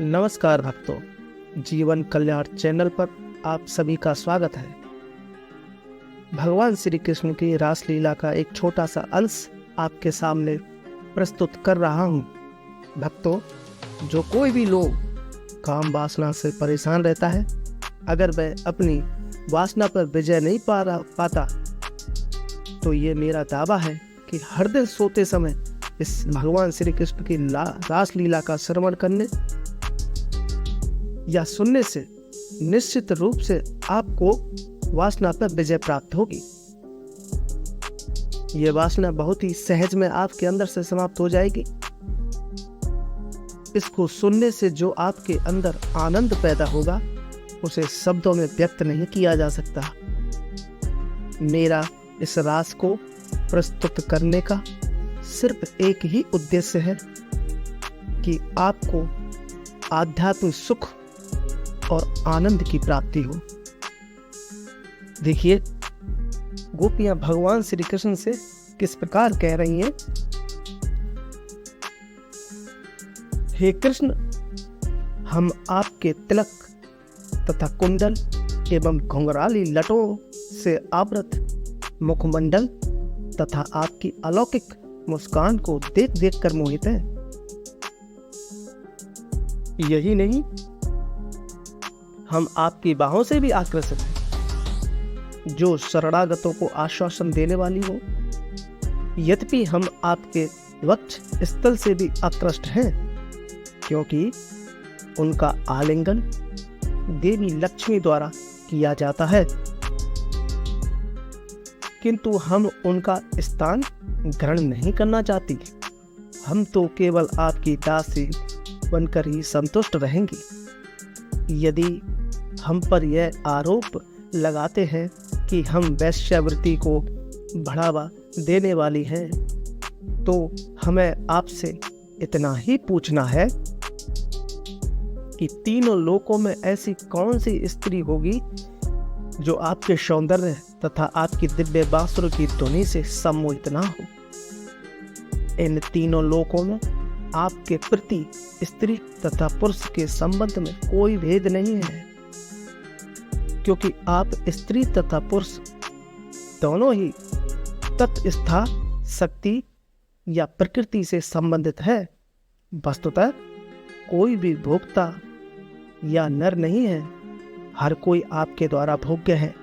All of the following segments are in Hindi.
नमस्कार भक्तों, जीवन कल्याण चैनल पर आप सभी का स्वागत है। भगवान श्री कृष्ण की रासलीला का एक छोटा सा अंश आपके सामने प्रस्तुत कर रहा हूँ। भक्तों, जो कोई भी लोग काम वासना से परेशान रहता है, अगर वह अपनी वासना पर विजय नहीं पाता तो ये मेरा दावा है कि हर दिन सोते समय इस भगवान श्री कृष्ण की रासलीला का श्रवण करने या सुनने से निश्चित रूप से आपको वासना पर विजय प्राप्त होगी। ये वासना बहुत ही सहज में आपके अंदर से समाप्त हो जाएगी। इसको सुनने से जो आपके अंदर आनंद पैदा होगा उसे शब्दों में व्यक्त नहीं किया जा सकता। मेरा इस रास को प्रस्तुत करने का सिर्फ एक ही उद्देश्य है कि आपको आध्यात्मिक सुख और आनंद की प्राप्ति हो। देखिए, गोपियां भगवान श्री कृष्ण से किस प्रकार कह रही हैं। हे कृष्ण, हम आपके तिलक तथा कुंडल एवं घुंघराली लटों से आवृत मुखमंडल तथा आपकी अलौकिक मुस्कान को देख देख कर मोहित हैं। यही नहीं, हम आपकी बाहों से भी आकर्षित हैं, जो शरणागतों को आश्वासन देने वाली हो। यद्यपि हम आपके वक्ष स्थल से भी आकृष्ट हैं, क्योंकि उनका आलिंगन देवी लक्ष्मी द्वारा किया जाता है, किंतु हम उनका स्थान ग्रहण नहीं करना चाहती। हम तो केवल आपकी दासी बनकर ही संतुष्ट रहेंगी। यदि हम पर यह आरोप लगाते हैं कि हम वैश्यावृत्ति को बढ़ावा देने वाली हैं, तो हमें आपसे इतना ही पूछना है कि तीनों लोकों में ऐसी कौन सी स्त्री होगी जो आपके सौंदर्य तथा आपकी दिव्य बांसुरी की ध्वनि से सम्मोहित ना हो। इन तीनों लोकों में आपके प्रति स्त्री तथा पुरुष के संबंध में कोई भेद नहीं है, क्योंकि आप स्त्री तथा पुरुष दोनों ही तत्स्था शक्ति या प्रकृति से संबंधित है। वस्तुतः कोई भी भोक्ता या नर नहीं है, हर कोई आपके द्वारा भोग्य है।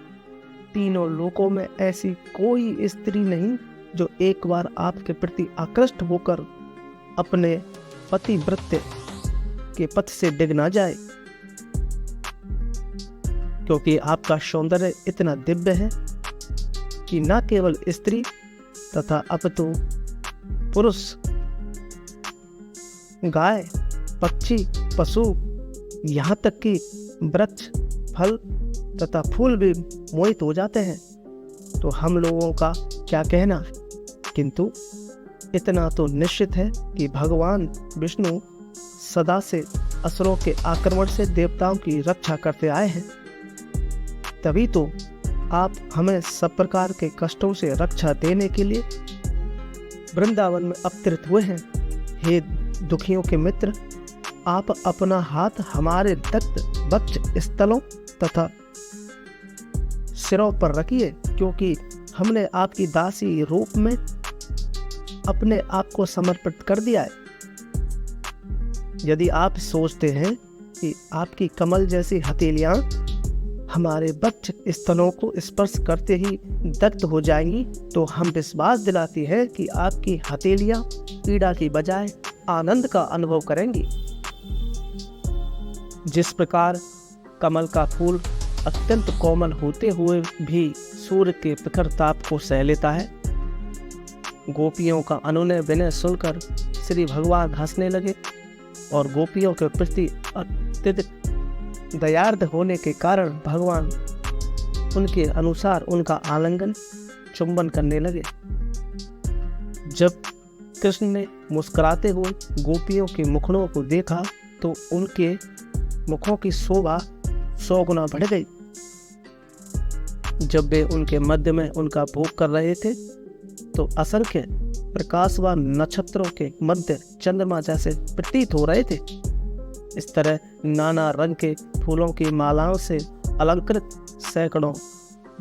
तीनों लोकों में ऐसी कोई स्त्री नहीं जो एक बार आपके प्रति आकृष्ट होकर अपने पतिव्रत्य के पथ से डिग ना जाए, क्योंकि आपका सौंदर्य इतना दिव्य है कि न केवल स्त्री तथा अपितु पुरुष, गाय, पक्षी, पशु, यहाँ तक कि वृक्ष, फल तथा फूल भी मोहित हो जाते हैं। तो हम लोगों का क्या कहना, किंतु इतना तो निश्चित है कि भगवान विष्णु सदा से असुरों के आक्रमण से देवताओं की रक्षा करते आए हैं। तभी तो आप हमें सब प्रकार के कष्टों से रक्षा देने के लिए वृंदावन में अवतरित हुए हैं। हे दुखियों के मित्र, आप अपना हाथ हमारे दग्ध वक्ष स्थलों तथा सिरों पर रखिए, क्योंकि हमने आपकी दासी रूप में अपने आप को समर्पित कर दिया है। यदि आप सोचते हैं कि आपकी कमल जैसी हथेलियां हमारे वक्ष स्थलों को स्पर्श करते ही दग्ध हो जाएंगी, तो हम विश्वास दिलाती हैं कि आपकी हथेलियां पीड़ा की बजाय आनंद का अनुभव करेंगी। जिस प्रकार कमल का फूल अत्यंत कोमल होते हुए भी सूर्य के प्रखर ताप को सह लेता है। गोपियों का अनुनय विनय सुनकर श्री भगवान हंसने लगे और गोपियों के प्रति अत्यधिक दयार्द होने के कारण भगवान उनके अनुसार उनका आलिंगन चुंबन करने लगे। जब कृष्ण ने मुस्कुराते हुए गोपियों के मुखड़ों को देखा तो उनके मुखों की शोभा 100 गुना बढ़ गई। जब वे उनके मध्य में उनका भोग कर रहे थे तो असंख्य प्रकाशवान नक्षत्रों के मध्य चंद्रमा जैसे प्रतीत हो रहे थे। इस तरह नाना रंग के फूलों की मालाओं से अलंकृत सैकड़ों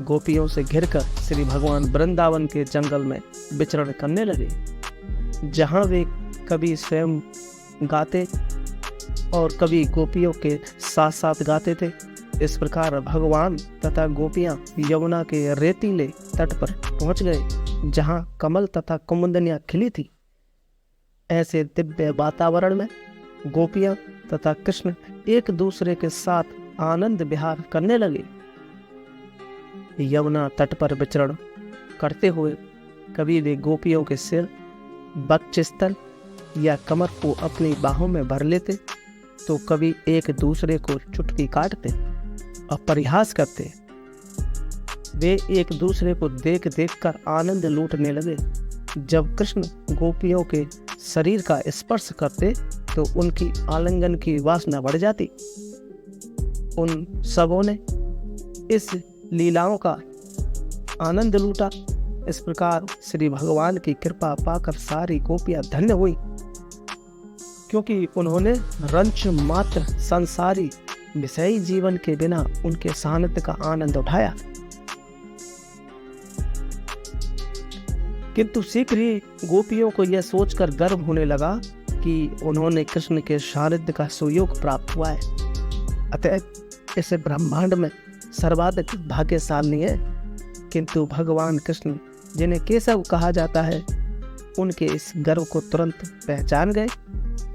गोपियों से घिरकर श्री भगवान वृंदावन के जंगल में विचरण करने लगे, जहाँ वे कभी स्वयं गाते और कभी गोपियों के साथ साथ गाते थे। इस प्रकार भगवान तथा गोपियां यमुना के रेतीले तट पर पहुंच गए, जहां कमल तथा कुमुदनियां खिली थी। ऐसे दिव्य वातावरण में गोपियां तथा कृष्ण एक दूसरे के साथ आनंद विहार करने लगे। यमुना तट पर विचरण करते हुए कभी वे गोपियों के सिर, वक्षस्थल या कमर को अपनी बाहों में भर लेते, तो कभी एक दूसरे को चुटकी काटते और परिहास करते। वे एक दूसरे को देख देख कर आनंद लूटने लगे। जब कृष्ण गोपियों के शरीर का स्पर्श करते तो उनकी आलिंगन की वासना बढ़ जाती। उन सबों ने इस लीलाओं का आनंद लूटा। इस प्रकार श्री भगवान की कृपा पाकर सारी गोपियां धन्य हुई, क्योंकि उन्होंने रंच मात्र संसारी विषयी जीवन के बिना उनके सानिध्य का आनंद उठाया। किंतु शीघ्र ही गोपियों को यह सोचकर गर्व होने लगा कि उन्होंने कृष्ण के सानिध्य का सुयोग प्राप्त हुआ है, अतः इस ब्रह्मांड में सर्वाधिक भाग्यशाली है। किंतु भगवान कृष्ण, जिन्हें केशव कहा जाता है, उनके इस गर्व को तुरंत पहचान गए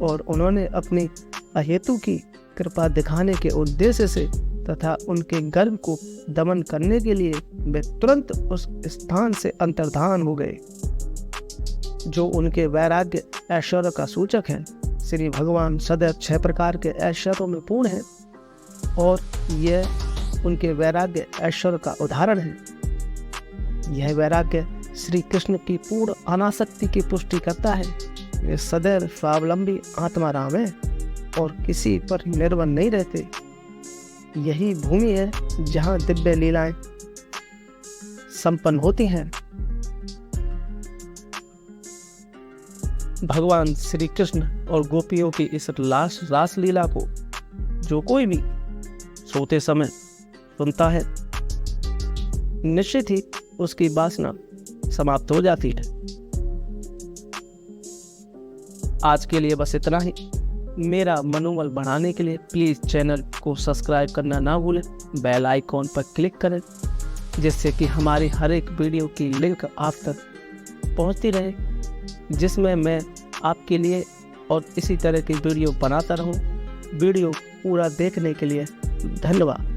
और उन्होंने अपनी अहेतु की कृपा दिखाने के उद्देश्य से तथा उनके गर्व को दमन करने के लिए वे तुरंत उस स्थान से अंतर्धान हो गए जो उनके वैराग्य ऐश्वर्य का सूचक है। श्री भगवान सदैव 6 प्रकार के ऐश्वर्यों में पूर्ण है और यह उनके वैराग्य ऐश्वर्य का उदाहरण है। यह वैराग्य श्री कृष्ण की पूर्ण अनासक्ति की पुष्टि करता है। वे सदैव स्वावलंबी आत्माराम है और किसी पर निर्भर नहीं रहते। यही भूमि है जहाँ दिव्य लीलाएं संपन्न होती हैं। भगवान श्री कृष्ण और गोपियों की इस रास लीला को जो कोई भी सोते समय सुनता है, निश्चित ही उसकी वासना समाप्त हो जाती है। आज के लिए बस इतना ही। मेरा मनोबल बढ़ाने के लिए प्लीज़ चैनल को सब्सक्राइब करना ना भूलें, बेल आइकॉन पर क्लिक करें, जिससे कि हमारी हर एक वीडियो की लिंक आप तक पहुंचती रहे, जिसमें मैं आपके लिए और इसी तरह की वीडियो बनाता रहूं। वीडियो पूरा देखने के लिए धन्यवाद।